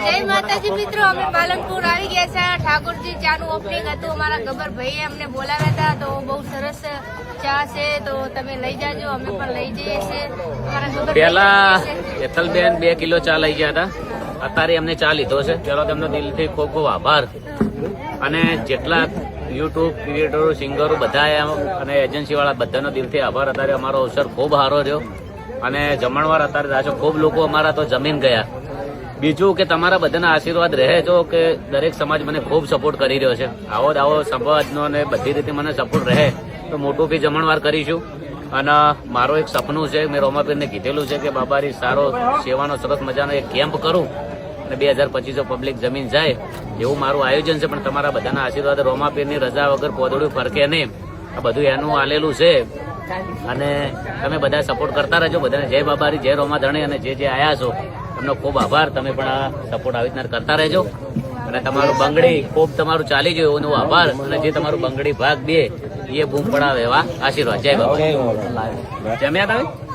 જય માતાજી મિત્રો, અમે પાલનપુર આવી ગયા છે. ઠાકોરજી ચાનું ઓપનિંગ હતું. અમારા ગબ્બરભાઈએ અમને બોલાવ્યા હતા, તો બહુ સરસ ચા છે, તો તમે લઈ જાજો. અમે પણ લઈ જઈએ છીએ. પેલા હેતલબેન 2 કિલો ચા લઈ ગયા હતા, અત્યારે એમને ચા લીધો છે. પેલો તેમનો દિલથી ખૂબ ખૂબ આભાર. અને જેટલા યુટ્યુબ ક્રિએટરો, સિંગરો બધા અને એજન્સી વાળા બધાનો દિલથી આભાર. અત્યારે અમારો અવસર ખૂબ સારો રહ્યો અને જમણવાર અત્યારે રાજો ખૂબ લોકો અમારા તો જમીન ગયા. બીજું કે તમારા બધાના આશીર્વાદ રહે જો કે દરેક સમાજ મને ખૂબ સપોર્ટ કરી રહ્યો છે. આવો સમાજનો અને બધી રીતે મને સપોર્ટ રહે તો મોટું ફી જમણવાર કરીશું. અને મારું એક સપનું છે, મેં રોમાપીરને કીધેલું છે કે બાબારી સારો સેવાનો સરસ મજાનો એક કેમ્પ કરું અને 2025 પબ્લિક જમીન જાય એવું મારું આયોજન છે. પણ તમારા બધાના આશીર્વાદ, રોમાપીરની રજા વગર પોદળું ફરકે નહીં, આ બધું એનું આલેલું છે. અને તમે બધા સપોર્ટ કરતા રહેજો. બધાને જય બાબારી, જય રોમા ધણી. અને જે આયા છો એમનો ખૂબ આભાર. તમે પણ આ સપોર્ટ આવી રીતના કરતા રહેજો. અને તમારું બંગડી ખૂબ તમારું ચાલી ગયું એનો આભાર. અને જે તમારું બંગડી ભાગ દે એ બૂમ પડાવે એવા આશીર્વાદ. જય બાબા. જમ્યા તમે?